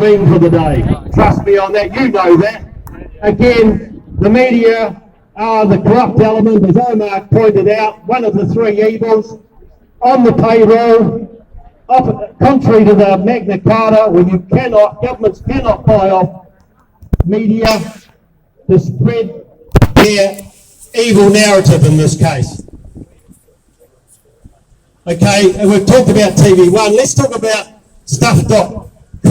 been for the day. Trust me on that, you know that. Again, the media are the corrupt element, as Omar pointed out, one of the three evils on the payroll, contrary to the Magna Carta, where governments cannot buy off media to spread their evil narrative in this case. Okay, and we've talked about TV1, let's talk about stuff.com. I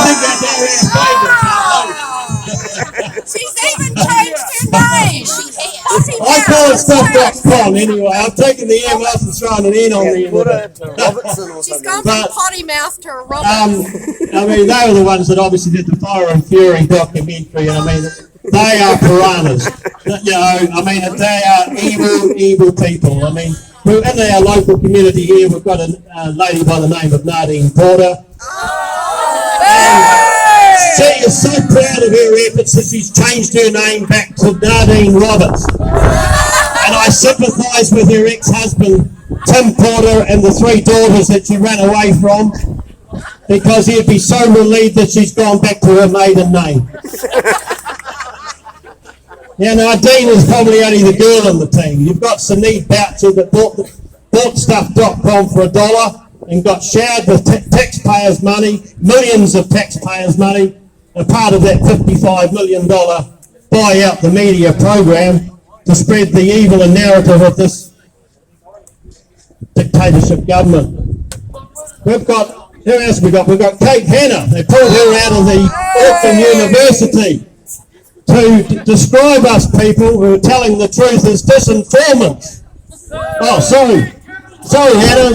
think that's our favourite. She's even changed her name. I call it stuff.com anyway. I've taken the M off and thrown an N on the end of it. She's gone from potty mouth to Robert. I mean, they were the ones that obviously did the Fire and Fury documentary, and I mean, they are piranhas. You know, I mean, they are evil people. I mean, in our local community here, we've got a lady by the name of Nadine Porter. She is so proud of her efforts that she's changed her name back to Nadine Roberts. And I sympathise with her ex-husband, Tim Porter, and the three daughters that she ran away from, because he'd be so relieved that she's gone back to her maiden name. Now, Nadine is probably only the girl on the team. You've got Sinead Boucher that bought stuff.com for $1 and got showered with taxpayers' money, millions of taxpayers' money, a part of that $55 million buy out the media program to spread the evil and narrative of this dictatorship government. We've got, who else have we got? We've got Kate Hanna. They pulled her out of the Auckland University to describe us people who are telling the truth as disinformants. Oh, sorry, Hannah.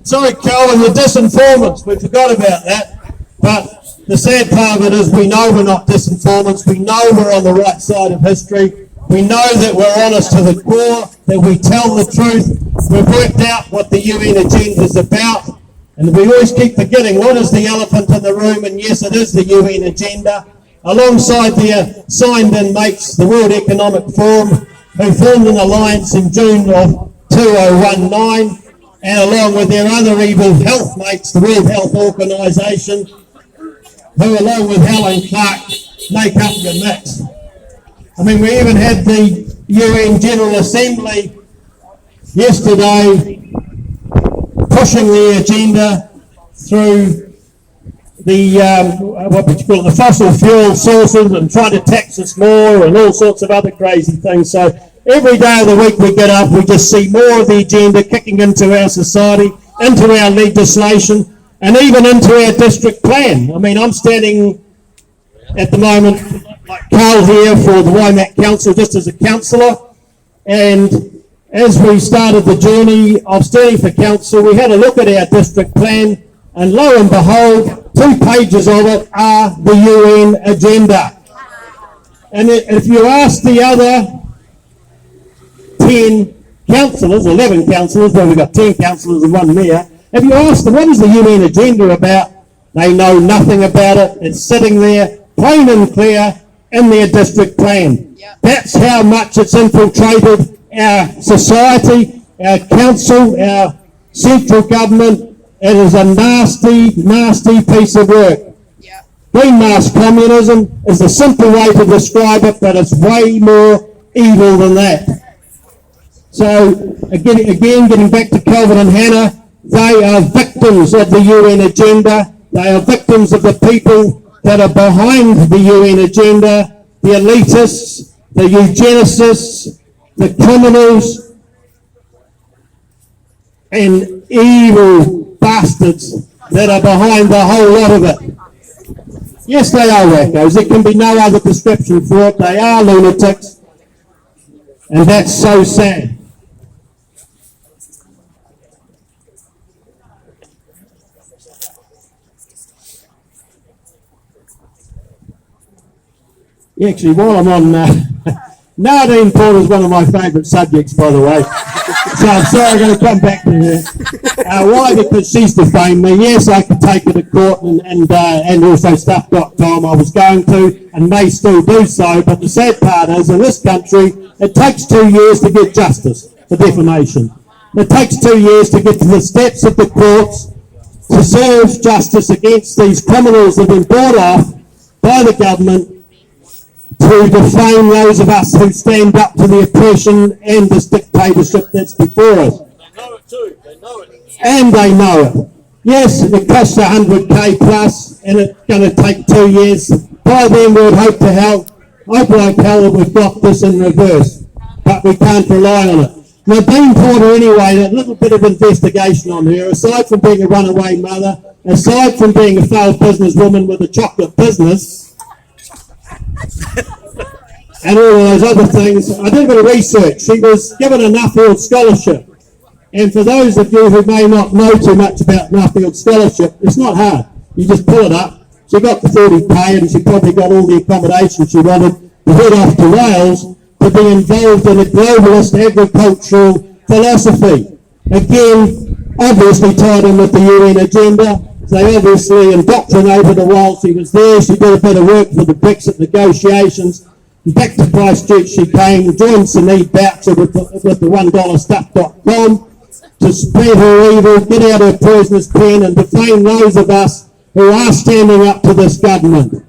Sorry, Colin, the disinformants. We forgot about that. But the sad part of it is we know we're not disinformants. We know we're on the right side of history. We know that we're honest to the core, that we tell the truth. We've worked out what the UN agenda is about. And we always keep forgetting what is the elephant in the room. And yes, it is the UN agenda. Alongside their signed-in mates, the World Economic Forum, who formed an alliance in June of 2019, and along with their other evil health mates, the World Health Organisation, who along with Helen Clark make up the mix. I mean, we even had the UN General Assembly yesterday pushing the agenda through the the fossil fuel sources and trying to tax us more and all sorts of other crazy things. So every day of the week we get up, we just see more of the agenda kicking into our society, into our legislation, and even into our district plan. I mean, I'm standing at the moment, like Carl here, for the Waimak Council, just as a councillor, and as we started the journey of standing for council, we had a look at our district plan, and lo and behold, 2 pages of it are the UN agenda. And if you ask the other 10 councillors, 11 councillors, well, we've got 10 councillors and 1 mayor, if you ask them what is the UN agenda about, they know nothing about it. It's sitting there plain and clear in their district plan. Yep. That's how much it's infiltrated our society, our council, our central government. It is a nasty, nasty piece of work. Yep. Green mask communism is the simple way to describe it, but it's way more evil than that. So, again, getting back to Kelvin and Hannah, they are victims of the UN agenda. They are victims of the people that are behind the UN agenda, the elitists, the eugenicists, the criminals, and evil bastards that are behind the whole lot of it. Yes, they are wackos. There can be no other description for it. They are lunatics, and that's so sad. Yeah, actually, while I'm on, Nadine Porter is one of my favourite subjects, by the way. So I'm sorry, I'm going to come back to her. Why? Because she's defamed me. Yes, I could take her to court and also stuff.com I was going to, and may still do so. But the sad part is, in this country, it takes 2 years to get justice for defamation. It takes 2 years to get to the steps of the courts to serve justice against these criminals that have been brought off by the government to defame those of us who stand up to the oppression and this dictatorship that's before us. They know it too. They know it. And they know it. Yes, it costs 100k plus, and it's going to take 2 years. By then, we'd hope like hell that we've got this in reverse, but we can't rely on it. Now, Dean Porter, anyway, a little bit of investigation on her. Aside from being a runaway mother, aside from being a failed businesswoman with a chocolate business, and all those other things, I did a bit of research. She was given a Nuffield Scholarship. And for those of you who may not know too much about Nuffield Scholarship, it's not hard. You just pull it up. She got the 30k and she probably got all the accommodation she wanted to head off to Wales to be involved in a globalist agricultural philosophy. Again, obviously tied in with the UN agenda. They obviously indoctrinated her while she was there. She did a bit of work for the Brexit negotiations. Back to Christchurch she came, joined Sinead Boucher with the $1stuff.com to spread her evil, get out her poisonous pen and defame those of us who are standing up to this government.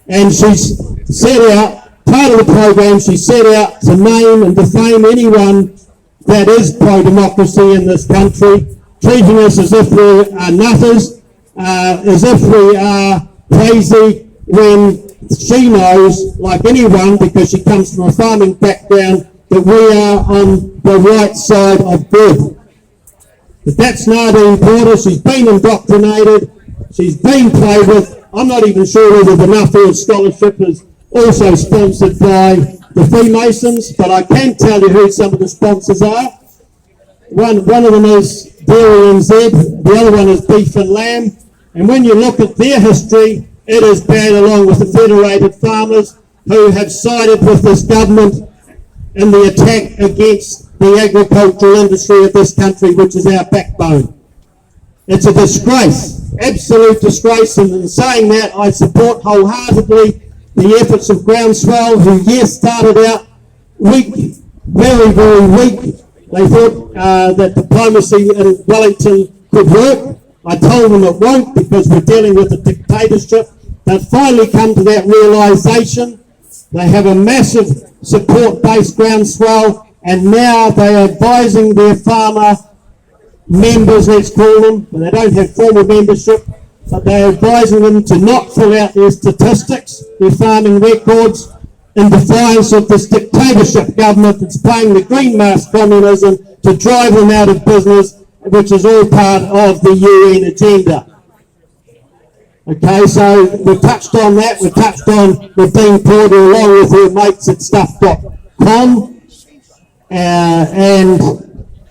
And she's set out, part of the program, she set out to name and defame anyone that is pro-democracy in this country, treating us as if we are nutters, as if we are crazy, when she knows, like anyone, because she comes from a farming background, that we are on the right side of death. But that's Nadine Porter. She's been indoctrinated. She's been played with. I'm not even sure whether the Nuffield Scholarship is also sponsored by the Freemasons, but I can tell you who some of the sponsors are. One of them is Dairy NZ, the other one is Beef and Lamb. And when you look at their history, it is bad, along with the Federated Farmers, who have sided with this government in the attack against the agricultural industry of this country, which is our backbone. It's a disgrace, absolute disgrace, and in saying that, I support wholeheartedly the efforts of Groundswell, who, yes, started out weak, very, very weak. They thought that diplomacy in Wellington could work. I told them it won't, because we're dealing with a dictatorship. They've finally come to that realisation. They have a massive support base, Groundswell, and now they are advising their farmer members, let's call them, but they don't have formal membership, but they're advising them to not fill out their statistics, their farming records, in defiance of this dictatorship government that's playing the green mask communism to drive them out of business, which is all part of the UN agenda. Okay, so we've touched on that. We've touched on the Dean Porter along with her mates at stuff.com. And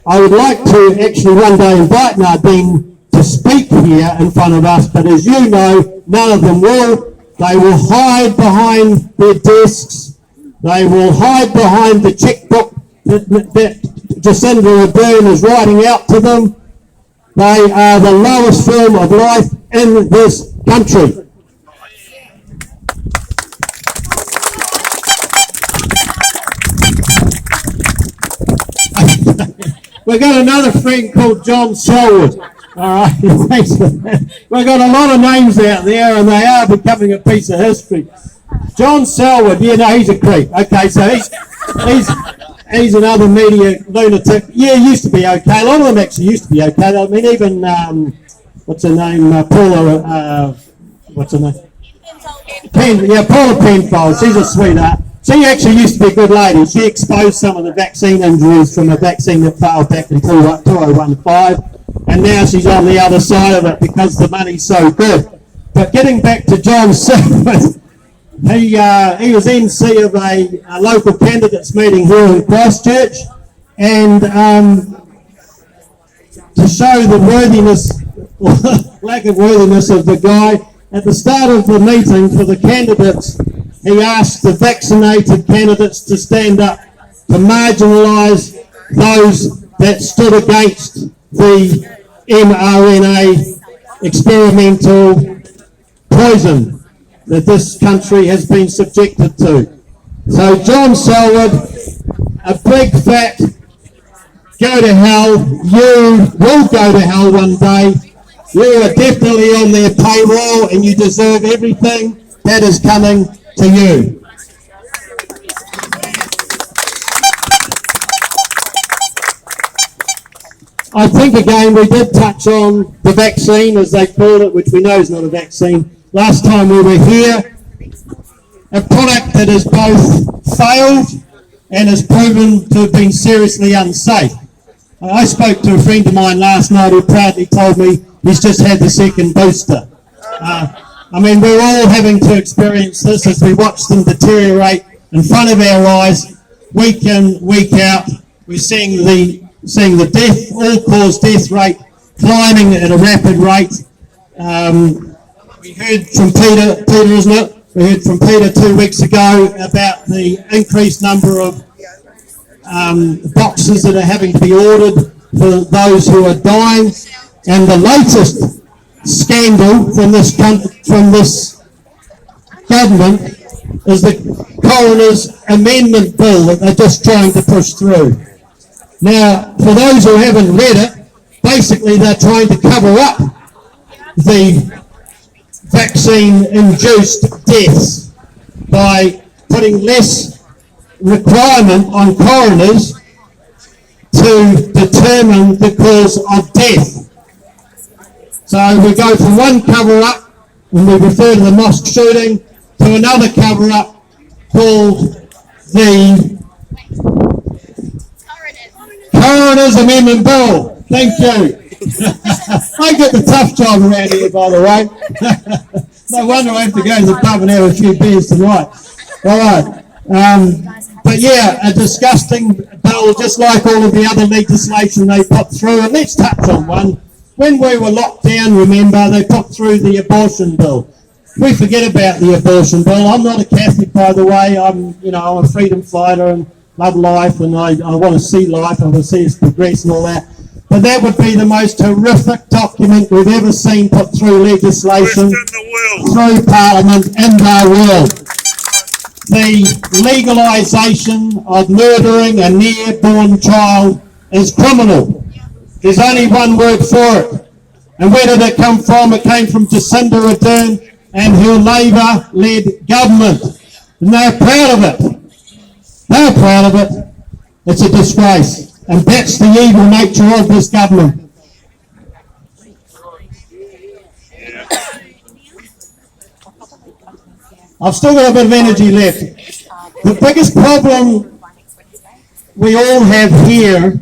I would like to actually one day invite Nadine to speak here in front of us, but as you know, none of them will. They will hide behind their desks. They will hide behind the checkbook that Jacinda Ardern is writing out to them. They are the lowest form of life in this country. We've got another friend called John Selwood. All right, thanks for that. We've got a lot of names out there, and they are becoming a piece of history. John Selwood, yeah, no, he's a creep. Okay, so he's another media lunatic. Yeah, he used to be okay. A lot of them actually used to be okay. I mean, even what's her name? Paula. What's her name? Paula Penfold. She's a sweetheart. She actually used to be a good lady. She exposed some of the vaccine injuries from a vaccine that failed back in 2015, and now she's on the other side of it because the money's so good. But getting back to John Selwood, he was MC of a local candidates meeting here in Christchurch, and to show the worthiness, or lack of worthiness of the guy, at the start of the meeting for the candidates, he asked the vaccinated candidates to stand up to marginalise those that stood against the mRNA experimental poison that this country has been subjected to. So John Selwood, a big fat go to hell, you will go to hell one day, You are definitely on their payroll and you deserve everything that is coming to you. I think again we did touch on the vaccine, as they call it, which we know is not a vaccine. Last time we were here, a product that has both failed and has proven to have been seriously unsafe. I spoke to a friend of mine last night who proudly told me he's just had the second booster. I mean, we're all having to experience this as we watch them deteriorate in front of our eyes, week in, week out. We're seeing the death, all-cause death rate climbing at a rapid rate. We heard from Peter, isn't it? We heard from Peter 2 weeks ago about the increased number of boxes that are having to be ordered for those who are dying. And the latest scandal from this government is the coroner's amendment bill that they're just trying to push through. Now, for those who haven't read it, basically they're trying to cover up the vaccine-induced deaths by putting less requirement on coroners to determine the cause of death. So we go from one cover-up, and we refer to the mosque shooting, to another cover-up called the Coroner's Amendment Bill. Thank you. I get the tough job around here, by the way. No wonder I have to go to the pub and have a few beers tonight. All right. But yeah, a disgusting bill, just like all of the other legislation they put through. And let's touch on one. When we were locked down, remember, they put through the abortion bill. We forget about the abortion bill. I'm not a Catholic, by the way. I'm a freedom fighter and love life, and I want to see life. I want to see us progress and all that. But that would be the most horrific document we've ever seen put through legislation, through Parliament in the world. The legalisation of murdering a near-born child is criminal. There's only one word for it. And where did it come from? It came from Jacinda Ardern and her Labour-led government. And they're proud of it. They're proud of it. It's a disgrace. And that's the evil nature of this government. I've still got a bit of energy left. The biggest problem we all have here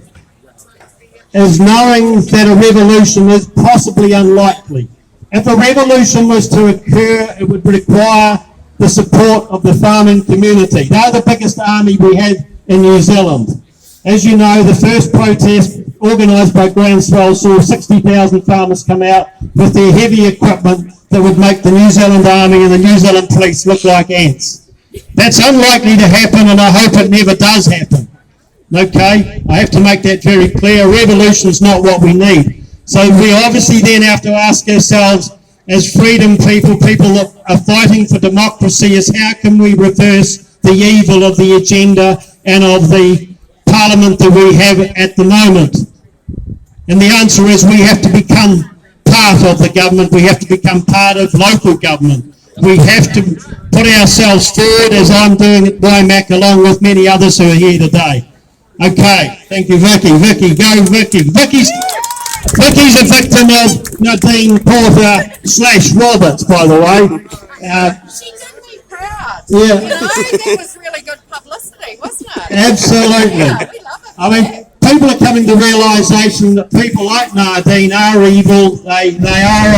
is knowing that a revolution is possibly unlikely. If a revolution was to occur, it would require the support of the farming community. They're the biggest army we have in New Zealand. As you know, the first protest organised by Groundswell saw 60,000 farmers come out with their heavy equipment that would make the New Zealand Army and the New Zealand Police look like ants. That's unlikely to happen, and I hope it never does happen. Okay? I have to make that very clear. A revolution is not what we need. So we obviously then have to ask ourselves, as freedom people that are fighting for democracy, is how can we reverse the evil of the agenda and of the Parliament that we have at the moment? And the answer is we have to become part of the government. We have to become part of local government. We have to put ourselves forward, as I'm doing at Waimak, along with many others who are here today. Okay, thank you, Vicky. Vicky, go Vicky. Vicky's a victim of Nadine Porter / Roberts, by the way. She did me proud. Yeah. That was really good publicity, wasn't it? Absolutely. Yeah, we love it. I mean, people are coming to realisation that people like Nadine are evil. They are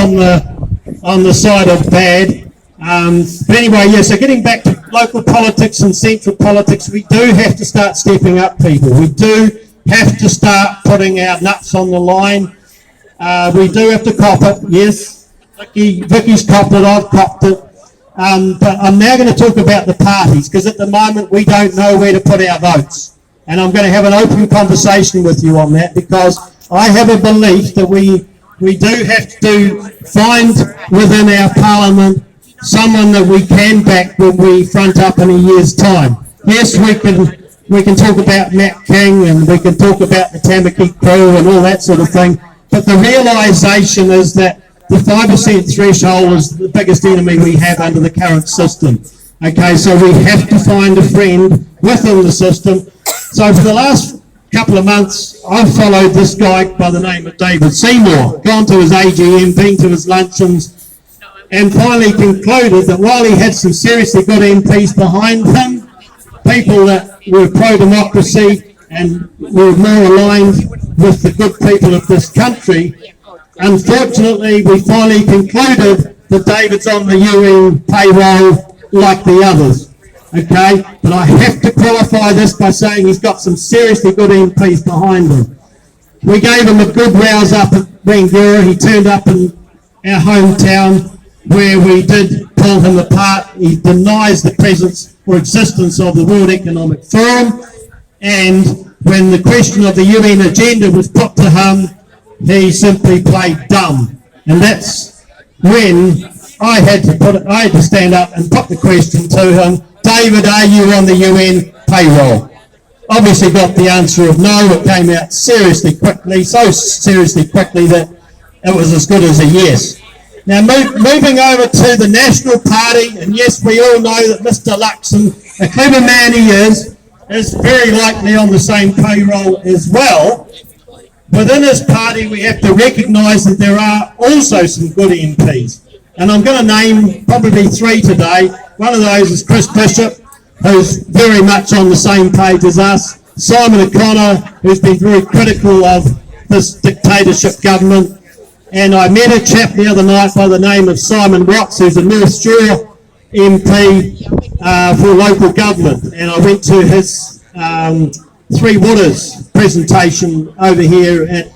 on the side of bad. But anyway, yeah, so getting back to local politics and central politics, we do have to start stepping up, people. We do have to start putting our nuts on the line. We do have to cop it, yes. Vicky's copped it, I've copped it. But I'm now going to talk about the parties, because at the moment we don't know where to put our votes. And I'm going to have an open conversation with you on that, because I have a belief that we do have to find within our Parliament someone that we can back when we front up in a year's time. Yes, we can talk about Matt King, and we can talk about the Tamaki crew and all that sort of thing, but the realisation is that the 5% threshold is the biggest enemy we have under the current system. Okay, so we have to find a friend within the system. So for the last couple of months, I've followed this guy by the name of David Seymour, gone to his AGM, been to his luncheons, and finally concluded that while he had some seriously good MPs behind him, people that were pro-democracy and were more aligned with the good people of this country, unfortunately, we finally concluded that David's on the UN payroll like the others. Okay, but I have to qualify this by saying he's got some seriously good MPs behind him. We gave him a good rouse up at Bangura. He turned up in our hometown where we did pull him apart. He denies the presence or existence of the World Economic Forum, and when the question of the UN agenda was put to him, he simply played dumb. And that's when I had to stand up and put the question to him, David, are you on the UN payroll? Obviously got the answer of no. It came out seriously quickly, so seriously quickly that it was as good as a yes. Now moving over to the National Party, and yes, we all know that Mr. Luxon, a clever man he is very likely on the same payroll as well. Within his party, we have to recognise that there are also some good MPs. And I'm going to name probably three today. One of those is Chris Bishop, who's very much on the same page as us. Simon O'Connor, who's been very critical of this dictatorship government. And I met a chap the other night by the name of Simon Watts, who's a North Shore MP for local government. And I went to his Three Waters presentation over here at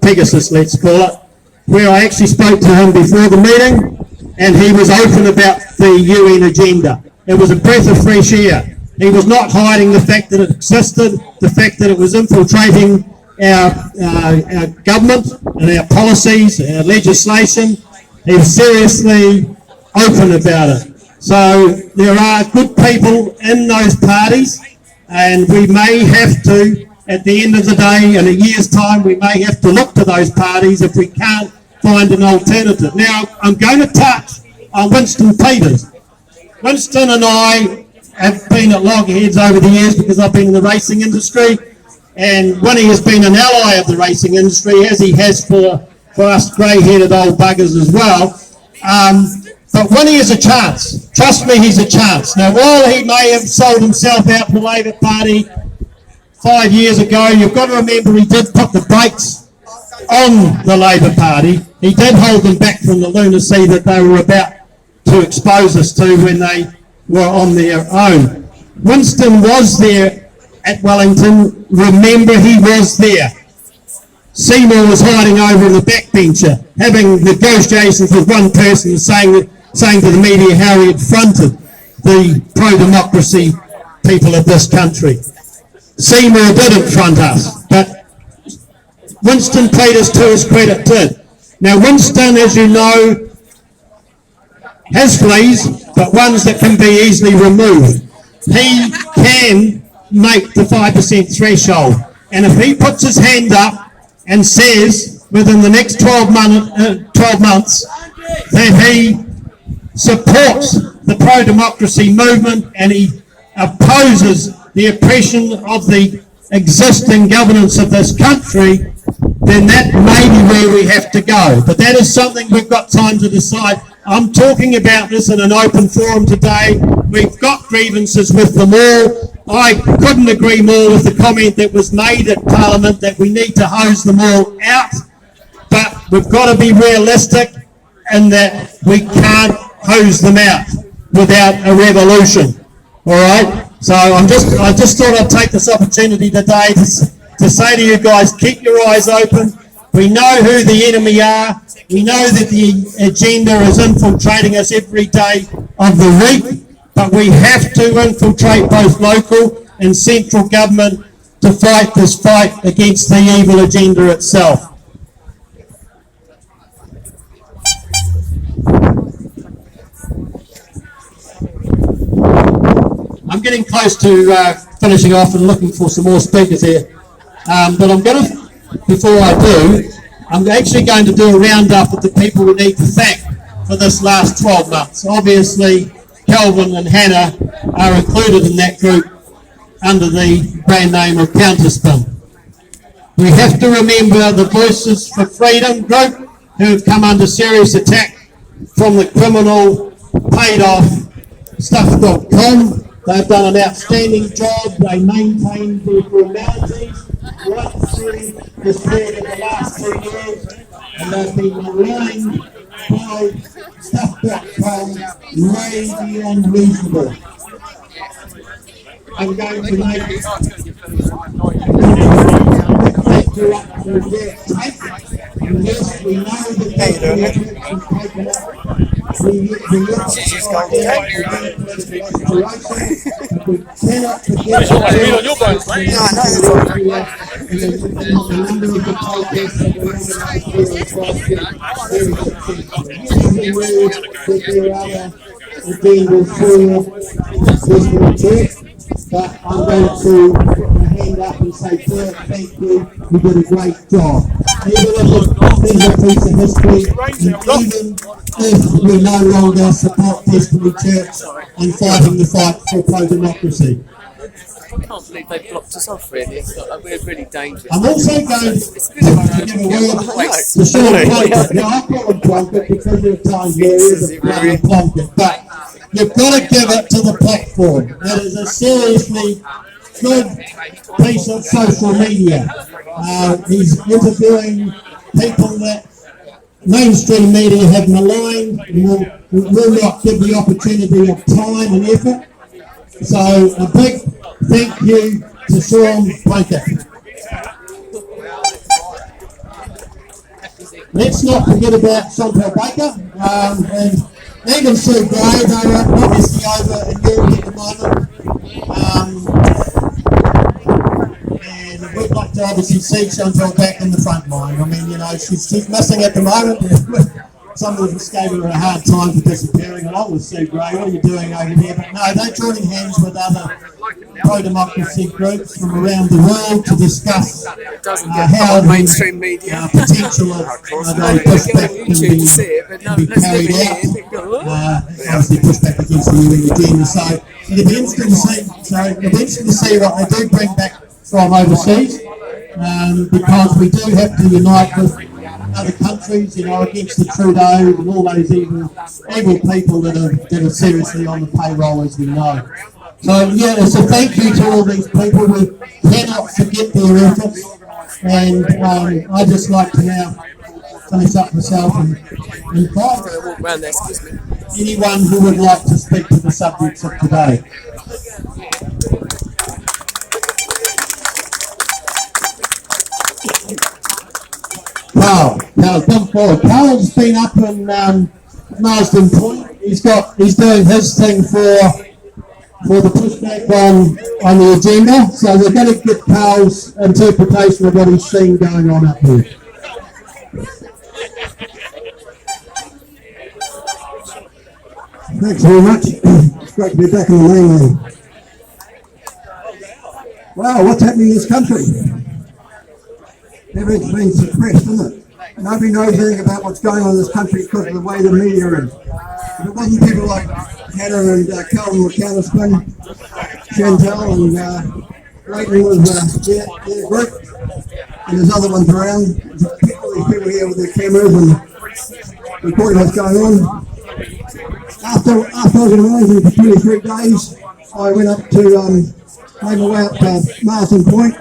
Pegasus, let's call it, where I actually spoke to him before the meeting, and he was open about the UN agenda. It was a breath of fresh air. He was not hiding the fact that it existed, the fact that it was infiltrating our government and our policies, our legislation. He was seriously open about it. So there are good people in those parties, and we may have to, at the end of the day, in a year's time, we may have to look to those parties if we can't find an alternative. Now, I'm going to touch on Winston Peters. Winston and I have been at loggerheads over the years because I've been in the racing industry, and Winnie has been an ally of the racing industry, as he has for us grey-headed old buggers as well. But Winnie is a chance. Trust me, he's a chance. Now, while he may have sold himself out to the Labor Party 5 years ago, you've got to remember he did put the brakes on the Labor Party. He did hold them back from the lunacy that they were about to expose us to when they were on their own. Winston was there at Wellington. Remember, he was there. Seymour was hiding over in the backbencher, having negotiations with one person, saying to the media how he had fronted the pro-democracy people of this country. Seymour didn't front us, but Winston Peters, to his credit, did. Now, Winston, as you know, has fleas, but ones that can be easily removed. He can make the 5% threshold, and if he puts his hand up and says within the next 12 months that he supports the pro-democracy movement and he opposes the oppression of the existing governance of this country, then that may be where we have to go. But that is something we've got time to decide. I'm talking about this in an open forum today. We've got grievances with them all. I couldn't agree more with the comment that was made at Parliament that we need to hose them all out, but we've got to be realistic in that we can't hose them out without a revolution. All right? So I just thought I'd take this opportunity today to say to you guys, keep your eyes open. We know who the enemy are. We know that the agenda is infiltrating us every day of the week, but we have to infiltrate both local and central government to fight this fight against the evil agenda itself. I'm getting close to finishing off and looking for some more speakers here, but I'm going to, before I do, I'm actually going to do a roundup of the people we need to thank for this last 12 months. Obviously, Kelvin and Hannah are included in that group under the brand name of Counterspin. We have to remember the Voices for Freedom group who have come under serious attack from the criminal paid-off stuff.com. They've done an outstanding job. They maintained their formalities right through the spread of the last 2 years, and they've been maligned by stuff.com way beyond reasonable. I'm going to make it up to their take. And yes, we know that the elections is taken up. We look at we cannot forget the number of the protests that were organised here across very successful. Yes, we know that there are other agendas for this report. But I'm going to put my hand up and say, Bert, thank you, you did a great job. Even if it is a piece of history, and even if we no longer support Destiny Church and fighting the fight for pro-democracy. I can't believe they blocked us off, really. It's not, we're really dangerous. I'm also going to give a word to Sean Plunkett. Now, I call him Plunkett because there are times where he is a bloody Plunkett, but you've got to give it to the platform. It is a seriously good piece of social media. He's interviewing people that mainstream media have maligned and will not give the opportunity of time and effort. So a big thank you to Sean Plunkett. Let's not forget about Chantal Baker and even Sue Gray. They are obviously over in Europe at the moment. And we'd like to obviously see Chantal back in the front line. I mean, you know, she's missing at the moment. Some of us gave her a hard time for disappearing along with Sue Gray. What are you doing over there? But no, they're joining hands with other pro-democracy groups from around the world to discuss how the mainstream media potential of the pushback can be carried out. Obviously pushback against the UN agenda. So it'll be interesting to see. So it'll be interesting to see what they do bring back from overseas, because we do have to unite with other countries, you know, against the Trudeau and all those evil people that are seriously on the payroll, as we know. So yeah, it's a thank you to all these people. We cannot forget their efforts, and I just like to now finish up myself and invite anyone who would like to speak to the subjects of today. Carl, come forward. Carl's been up in Marsden Point. He's doing his thing for the pushback on the agenda. So we're going to get Carl's interpretation of what he's seen going on up here. Thanks very much. It's great to be back in the mainland. Wow, what's happening in this country? Everything's been suppressed, isn't it? Nobody knows anything about what's going on in this country because of the way the media is. If it wasn't people like Hannah and Calvin with Counterspin, Chantal and Leighton with their group, and there's other ones around. All these people here with their cameras and recording what's going on. After I was in Wellington for 23 days, I went up to made my way up to Marsden Point.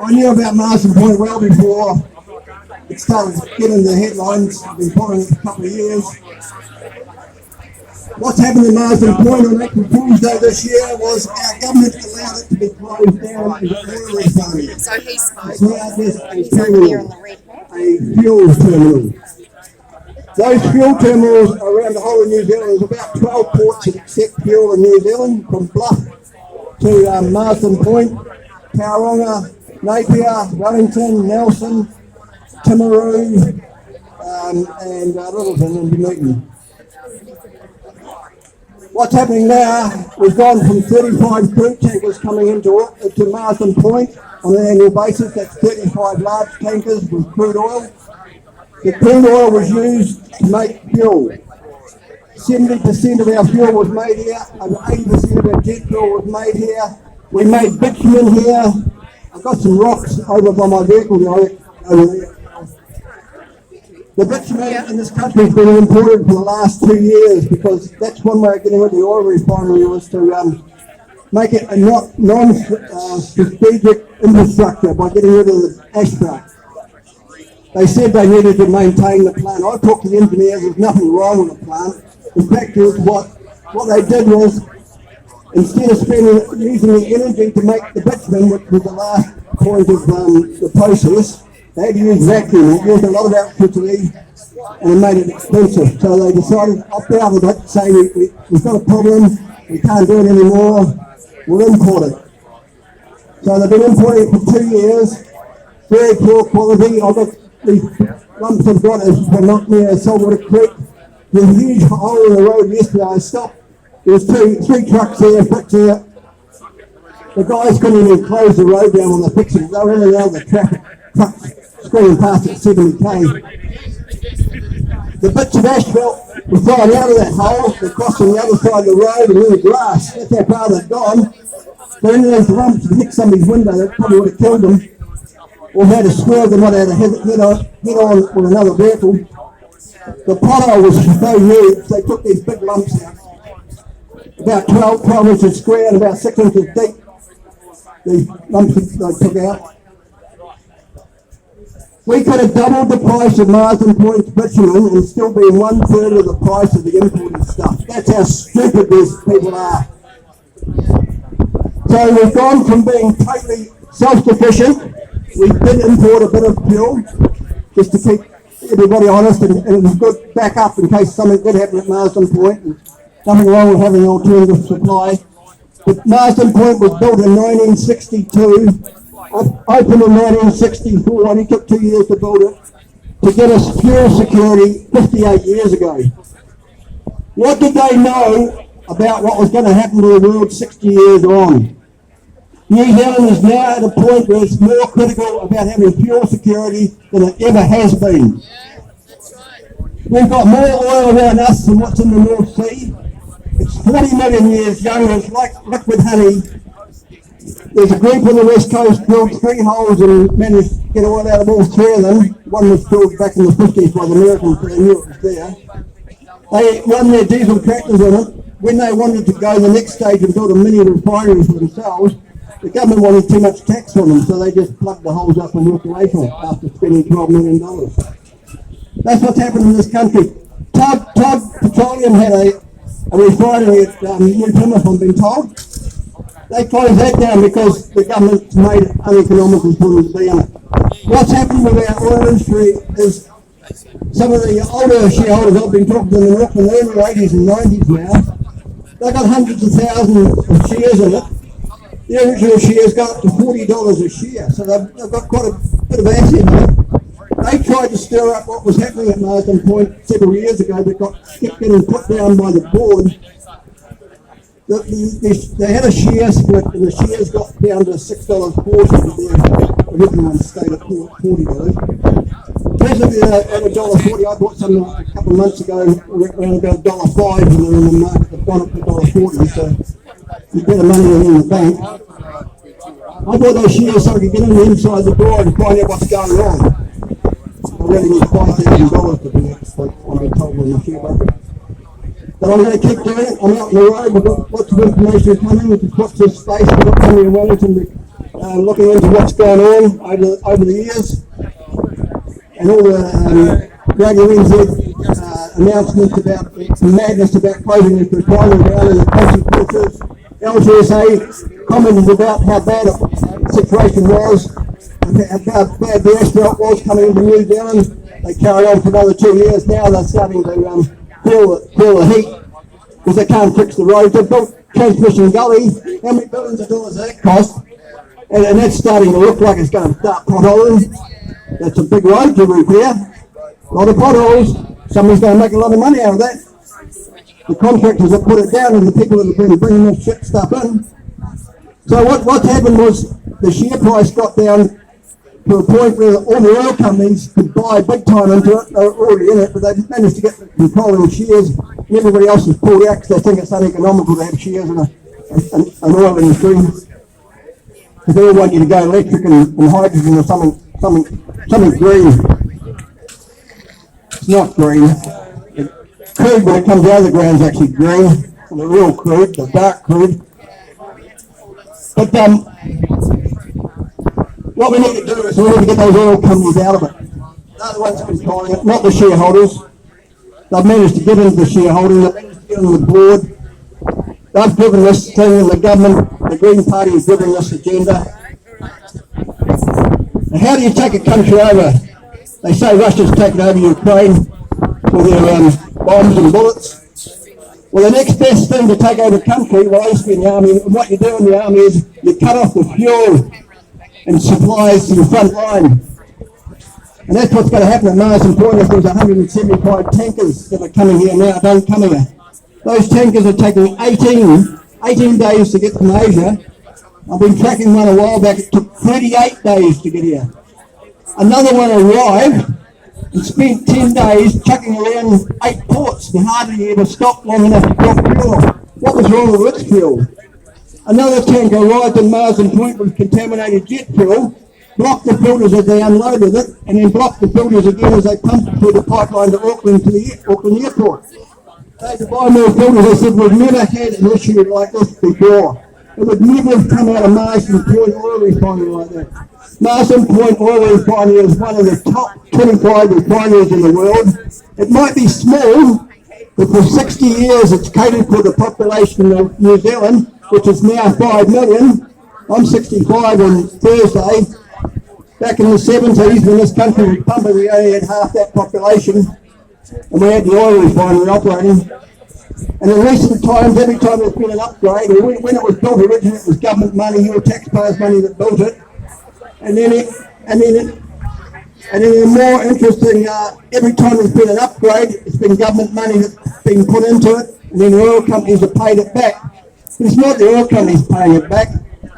I knew about Marsden Point well before it started getting the headlines. I've been following it for a couple of years. What's happened in Marsden Point on April Fool's Day this year was our government allowed it to be closed down as an oil refinery. So he spoke. It's now just a terminal, a fuel terminal. Those fuel terminals around the whole of New Zealand, there's about 12 ports that accept fuel in New Zealand, from Bluff to Marsden Point, Tauranga, Napier, Wellington, Nelson, Timaru, and Littleton and Dunedin. What's happening now, we've gone from 35 crude tankers coming into Marsden Point on an annual basis. That's 35 large tankers with crude oil. The crude oil was used to make fuel. 70% of our fuel was made here, over 80% of our jet fuel was made here. We made bitumen here. I've got some rocks over by my vehicle over there. The bitumen in this country has been imported for the last 2 years because that's one way of getting rid of the oil refinery was to make it a non-strategic infrastructure by getting rid of the asphalt. They said they needed to maintain the plant. I talked to the engineers, there's nothing wrong with the plant. In fact, what they did was, instead of using the energy to make the bitumen, which was the last point of the process, they had to use vacuum. It used a lot of electricity and it made it expensive. So they decided to opt out of it, saying we've got a problem, we can't do it anymore, we'll import it. So they've been importing it for 2 years, very poor quality. I've got these lumps I've got from up near Saltwater Creek. There's a huge hole in the road yesterday. I stopped. There was three trucks there fixing it. The guys couldn't even close the road down when they fixed it. They were in and out of the traffic. Trucks screaming past at 70k. The bits of asphalt were thrown out of that hole. They're crossing the other side of the road and in the grass. That's how far they've gone. But in those lumps that hit somebody's window, that probably would have killed them. Or had a swerve, they might have had a head on with another vehicle. The pothole was so huge, they took these big lumps out. About 12 inches square and about 6 inches deep. The lumps they took out. We could have doubled the price of Marsden Point bitumen and still be 1/3 of the price of the imported stuff. That's how stupid these people are. So we've gone from being totally self-sufficient. We did import a bit of fuel just to keep everybody honest, and it was good backup in case something did happen at Marsden Point. And nothing wrong with having an alternative supply. But Marsden Point was built in 1962, opened in 1964, and it took 2 years to build it, to get us fuel security 58 years ago. What did they know about what was going to happen to the world 60 years on? New Zealand is now at a point where it's more critical about having fuel security than it ever has been. We've got more oil around us than what's in the North Sea. It's 40 million years young, it's like liquid honey. There's a group on the west coast drilled 3 holes and managed to get oil out of all 3 of them. One was drilled back in the 50s by the Americans, but they knew it was there. They run their diesel tractors on it. When they wanted to go the next stage and build a mini refinery for themselves, the government wanted too much tax on them, so they just plugged the holes up and walked away from it after spending $12 million. That's what's happened in this country. Todd Petroleum had a refinery at New Plymouth, I've been told. They closed that down because the government made it uneconomical for them to be in it. What's happened with our oil industry is some of the older shareholders I've been talking to in the Auckland, they're in their 80s and 90s now. They've got hundreds of thousands of shares in it. The original shares go up to $40 a share, so they've got quite a bit of asset in it. They tried to stir up what was happening at Marsden Point several years ago, but kept getting put down by the board. They had a share split, and the shares got down to $6.40, but the original one stayed at $40. Presently at $1.40, I bought some a couple of months ago around about $1.05, and they're in the market, they've gone up to $1.40, so you better money than in the bank. I bought those shares so I could get in inside the door and find out what's going on. I really need $5,000 to do that, like I've been told on the share market. But I'm going to keep doing it. I'm out on the road. We've got lots of information coming. We've just watched this space. We've got Tony and Wellington looking into what's going on over the years. And all the Radio NZ announcements about the madness about closing this refinery down and the consequences. LGSA commented about how bad the situation was, how bad the asphalt was coming into New Zealand. They carried on for another 2 years. Now they're starting to feel the heat because they can't fix the roads. They've built Transmission Gully. How many billions of dollars does that cost? And that's starting to look like it's going to start potholing. That's a big road to repair. A lot of potholes. Somebody's going to make a lot of money out of that. The contractors have put it down and the people that have been bringing this shit stuff in. So what happened was the share price got down to a point where all the oil companies could buy big time into it. They were already in it, but they managed to get the controlling shares, and everybody else has pulled out because they think it's uneconomical to have shares in an oil industry. Because they all want you to go electric and hydrogen or something green. It's not green. Crude, when it comes out of the ground, is actually green. The real crude, the dark crude. But what we need to do is we need to get those oil companies out of it. They're the ones controlling it, not the shareholders. They've managed to get into the shareholding, they've managed to get on the board. They've driven this thing, and the government, the Green Party has driven this agenda. And how do you take a country over? They say Russia's taken over Ukraine with their bombs and bullets. Well, the next best thing to take over a country, well, I used to be in the army, and what you do in the army is you cut off the fuel and supplies to the front line. And that's what's going to happen at Marsden Point. If there's 175 tankers that are coming here now, don't come here. Those tankers are taking 18 days to get from Asia. I've been tracking one a while back, it took 38 days to get here. Another one arrived and spent 10 days chucking around 8 ports and hardly ever stopped long enough to drop fuel off. What was wrong with its fuel? Another tanker arrived in Marsden Point with contaminated jet fuel, blocked the filters as they unloaded it, and then blocked the filters again as they pumped it through the pipeline to Auckland, to the Auckland airport. They had to buy more filters. They said, we've never had an issue like this before. It would never have come out of Marsden Point oil refinery like that. Marsden Point oil refinery is one of the top 25 refineries in the world. It might be small, but for 60 years it's catered for the population of New Zealand, which is now 5 million. I'm 65 on Thursday. Back in the 70s, when this country was pumping, we only had half that population, and we had the oil refinery operating. And in recent times, every time there's been an upgrade, or when it was built originally, it was government money, your taxpayers' money that built it. And then more interesting, every time there's been an upgrade, it's been government money that's been put into it, and then the oil companies have paid it back. But it's not the oil companies paying it back,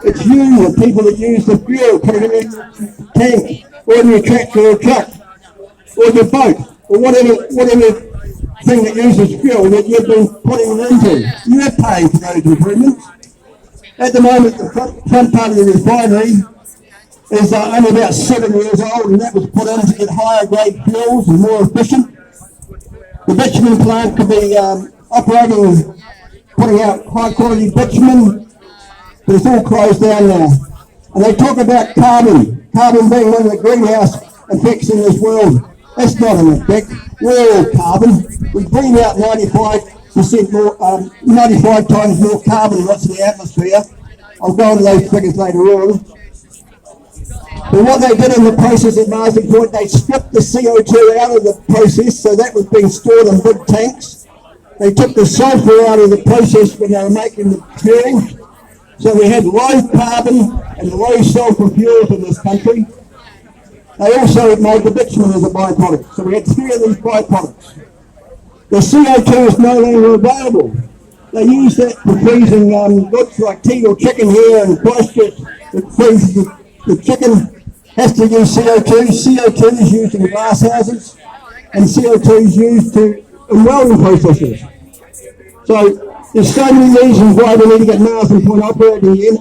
it's you, the people that use the fuel, putting it in your tank, or in your tractor or truck, or your boat, or whatever thing that uses fuel that you've been putting it into. You're paying for those improvements. At the moment, the front part of the refinery is only about 7 years old, and that was put in to get higher grade fuels and more efficient. The bitumen plant could be operating, putting out high quality bitumen, but it's all closed down now. And they talk about carbon being one of the greenhouse effects in this world. That's not an effect. We're all carbon. We breathe out 95% more, 95 times more carbon than what's in the atmosphere. I'll go into those figures later on. But what they did in the process at Marsden Point, they stripped the CO2 out of the process, so that was being stored in big tanks. They took the sulphur out of the process when they were making the fuel. So we had low carbon and low sulphur fuels in this country. They also made the bitumen as a byproduct. So we had 3 of these byproducts. The CO2 is no longer available. They use that for freezing goods like tea or chicken here in Christchurch. It freezes the chicken has to use CO2. CO2 is used in glass houses, and CO2 is used in welding processes. So there's so many reasons why we need to get Marsden Point operating again.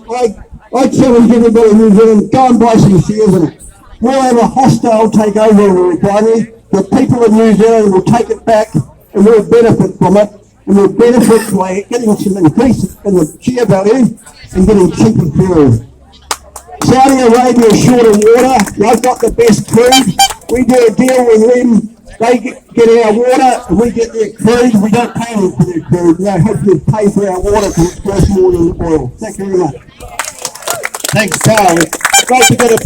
I challenge everybody in New Zealand, go and buy some shares in it. We'll have a hostile takeover of the refinery. The people of New Zealand will take it back, and we'll benefit from it. And we'll benefit by getting some increase in the share value and getting cheaper fuel. Saudi Arabia is short of water. They've got the best crude. We do a deal with them. They get our water and we get their crude. We don't pay them for their crude. They hopefully pay for our water because it's worth more than oil. Thank you very much. Thanks, Carl. It's great to get a